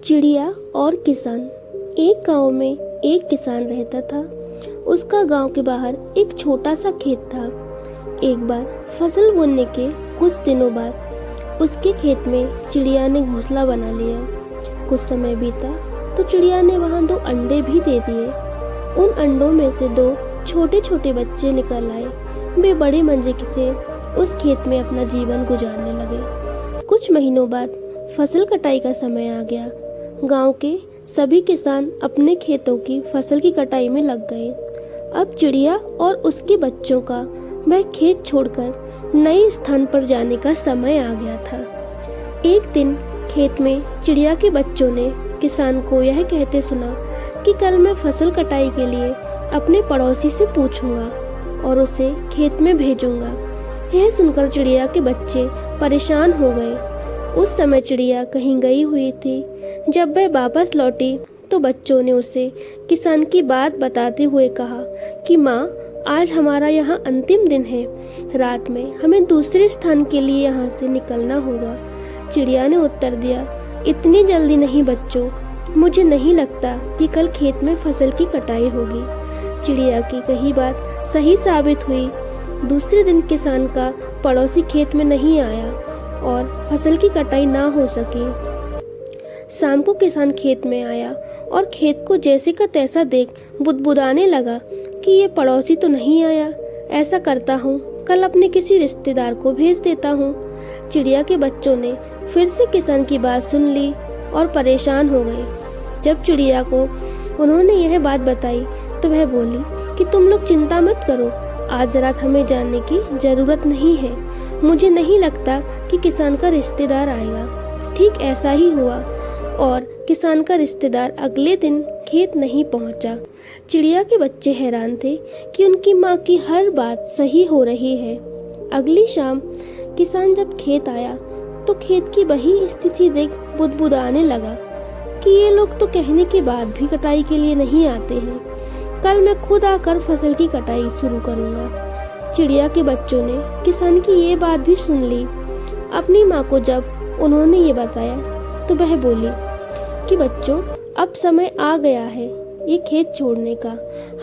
चिड़िया और किसान। एक गांव में एक किसान रहता था। उसका गांव के बाहर एक छोटा सा खेत था। एक बार फसल बोने के कुछ दिनों बाद उसके खेत में चिड़िया ने घोंसला बना लिया। कुछ समय बीता तो चिड़िया ने वहां 2 अंडे भी दे दिए। उन अंडों में से 2 छोटे छोटे बच्चे निकल आए। वे बड़े मजे से उस खेत में अपना जीवन गुजारने लगे। कुछ महीनों बाद फसल कटाई का समय आ गया। गांव के सभी किसान अपने खेतों की फसल की कटाई में लग गए। अब चिड़िया और उसके बच्चों का वह खेत छोड़कर नए स्थान पर जाने का समय आ गया था। एक दिन खेत में चिड़िया के बच्चों ने किसान को यह कहते सुना कि कल मैं फसल कटाई के लिए अपने पड़ोसी से पूछूंगा और उसे खेत में भेजूंगा। यह सुनकर चिड़िया के बच्चे परेशान हो गए। उस समय चिड़िया कहीं गई हुई थी। जब वह वापस लौटी तो बच्चों ने उसे किसान की बात बताते हुए कहा कि माँ, आज हमारा यहाँ अंतिम दिन है। रात में हमें दूसरे स्थान के लिए यहाँ से निकलना होगा। चिड़िया ने उत्तर दिया, इतनी जल्दी नहीं बच्चों, मुझे नहीं लगता कि कल खेत में फसल की कटाई होगी। चिड़िया की कही बात सही साबित हुई। दूसरे दिन किसान का पड़ोसी खेत में नहीं आया और फसल की कटाई ना हो सकी। शाम को किसान खेत में आया और खेत को जैसे का तैसा देख बुदबुदाने लगा कि ये पड़ोसी तो नहीं आया। ऐसा करता हूँ, कल अपने किसी रिश्तेदार को भेज देता हूँ। चिड़िया के बच्चों ने फिर से किसान की बात सुन ली और परेशान हो गए। जब चिड़िया को उन्होंने यह बात बताई तो वह बोली कि तुम लोग चिंता मत करो, आज रात हमें जाने की जरूरत नहीं है। मुझे नहीं लगता कि किसान का रिश्तेदार आएगा। ठीक ऐसा ही हुआ और किसान का रिश्तेदार अगले दिन खेत नहीं पहुंचा। चिड़िया के बच्चे हैरान थे कि उनकी माँ की हर बात सही हो रही है। अगली शाम किसान जब खेत आया तो खेत की वही स्थिति देख बुदबुदाने लगा कि ये लोग तो कहने के बाद भी कटाई के लिए नहीं आते हैं। कल मैं खुद आकर फसल की कटाई शुरू करूंगा। चिड़िया के बच्चों ने किसान की ये बात भी सुन ली। अपनी माँ को जब उन्होंने ये बताया तो वह बोली कि बच्चों, अब समय आ गया है ये खेत छोड़ने का।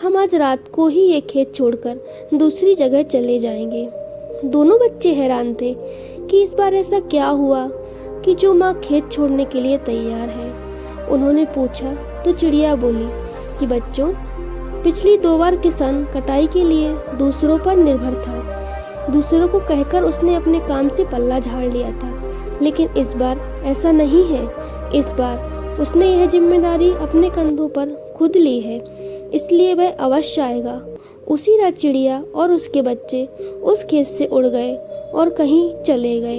हम आज रात को ही ये खेत छोड़कर दूसरी जगह चले जाएंगे। दोनों बच्चे हैरान थे कि इस बार ऐसा क्या हुआ कि जो माँ खेत छोड़ने के लिए तैयार है। उन्होंने पूछा तो चिड़िया बोली कि बच्चों, पिछली 2 बार किसान कटाई के लिए दूसरों पर निर्भर था। दूसरों को कहकर उसने अपने काम से पल्ला झाड़ लिया था, लेकिन इस बार ऐसा नहीं है। इस बार उसने यह जिम्मेदारी अपने कंधों पर खुद ली है, इसलिए वह अवश्य आएगा। उसी रात चिड़िया और उसके बच्चे उस खेत से उड़ गए और कहीं चले गए।